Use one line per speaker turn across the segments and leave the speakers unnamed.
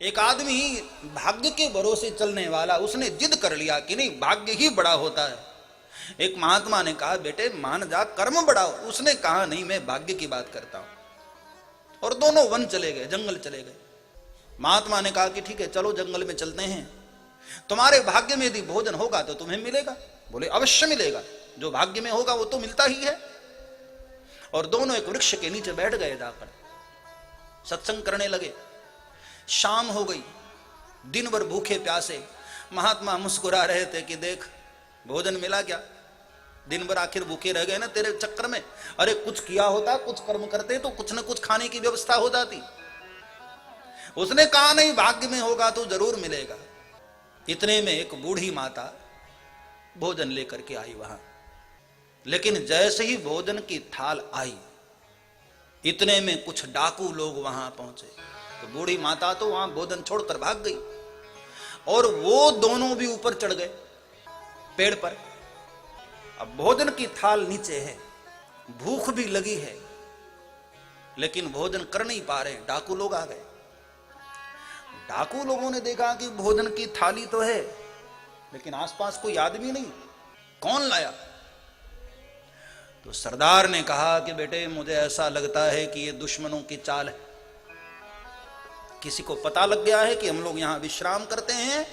एक आदमी भाग्य के भरोसे चलने वाला, उसने जिद कर लिया कि नहीं भाग्य ही बड़ा होता है। एक महात्मा ने कहा बेटे मान जा, कर्म बढ़ाओ। उसने कहा नहीं, मैं भाग्य की बात करता हूं। और दोनों वन चले गए, जंगल चले गए। महात्मा ने कहा कि ठीक है चलो जंगल में चलते हैं, तुम्हारे भाग्य में यदि भोजन होगा तो तुम्हें मिलेगा। बोले अवश्य मिलेगा, जो भाग्य में होगा वो तो मिलता ही है। और दोनों एक वृक्ष के नीचे बैठ गए, जाकर सत्संग करने लगे। शाम हो गई, दिन भर भूखे प्यासे। महात्मा मुस्कुरा रहे थे कि देख भोजन मिला क्या, दिन भर आखिर भूखे रह गए ना तेरे चक्कर में। अरे कुछ किया होता, कुछ कर्म करते तो कुछ न कुछ खाने की व्यवस्था हो जाती। उसने कहा नहीं भाग्य में होगा तो जरूर मिलेगा। इतने में एक बूढ़ी माता भोजन लेकर के आई वहां। लेकिन जैसे ही भोजन की थाल आई, इतने में कुछ डाकू लोग वहां पहुंचे। तो बूढ़ी माता तो वहां भोजन छोड़कर भाग गई, और वो दोनों भी ऊपर चढ़ गए पेड़ पर। अब भोजन की थाल नीचे है, भूख भी लगी है, लेकिन भोजन कर नहीं पा रहे। डाकू लोग आ गए। डाकू लोगों ने देखा कि भोजन की थाली तो है, लेकिन आसपास कोई आदमी नहीं, कौन लाया? तो सरदार ने कहा कि बेटे मुझे ऐसा लगता है कि ये दुश्मनों की चाल है। किसी को पता लग गया है कि हम लोग यहां विश्राम करते हैं,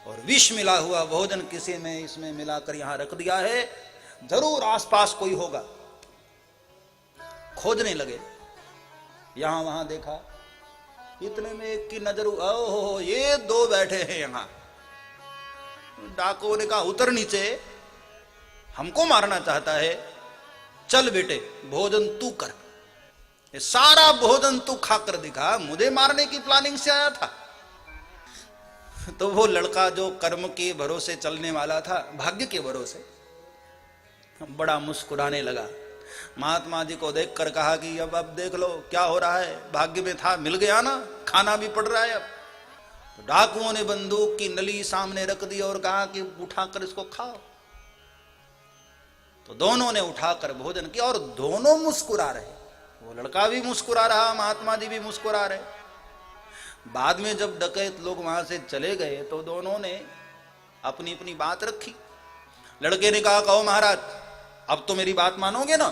और विष मिला हुआ भोजन किसी ने इसमें मिलाकर यहां रख दिया है। जरूर आसपास कोई होगा। खोजने लगे, यहां वहां देखा। इतने में एक की नजर, ओहो ये दो बैठे हैं यहां। डाकुओं ने कहा उतर नीचे, हमको मारना चाहता है। चल बेटे भोजन तू कर, ये सारा भोजन तू खाकर दिखा, मुझे मारने की प्लानिंग से आया था। तो वो लड़का जो कर्म के भरोसे चलने वाला था, भाग्य के भरोसे, बड़ा मुस्कुराने लगा। महात्मा जी को देखकर कहा कि अब देख लो क्या हो रहा है, भाग्य में था मिल गया ना, खाना भी पड़ रहा है अब। तो डाकुओं ने बंदूक की नली सामने रख दी और कहा कि उठाकर इसको खाओ। तो दोनों ने उठाकर भोजन किया और दोनों मुस्कुरा रहे। वो लड़का भी मुस्कुरा रहा, महात्मा जी भी मुस्कुरा रहे। बाद में जब डकैत लोग वहां से चले गए तो दोनों ने अपनी अपनी बात रखी। लड़के ने कहा कहो महाराज अब तो मेरी बात मानोगे ना,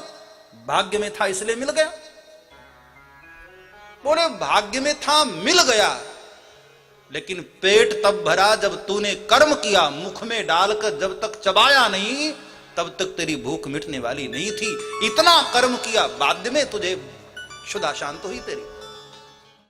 भाग्य में था इसलिए मिल गया। बोले भाग्य में था मिल गया, लेकिन पेट तब भरा जब तूने कर्म किया। मुख में डालकर जब तक चबाया नहीं तब तक तेरी भूख मिटने वाली नहीं थी। इतना कर्म किया, बाद में तुझे क्षुधा शांत हुई तेरी।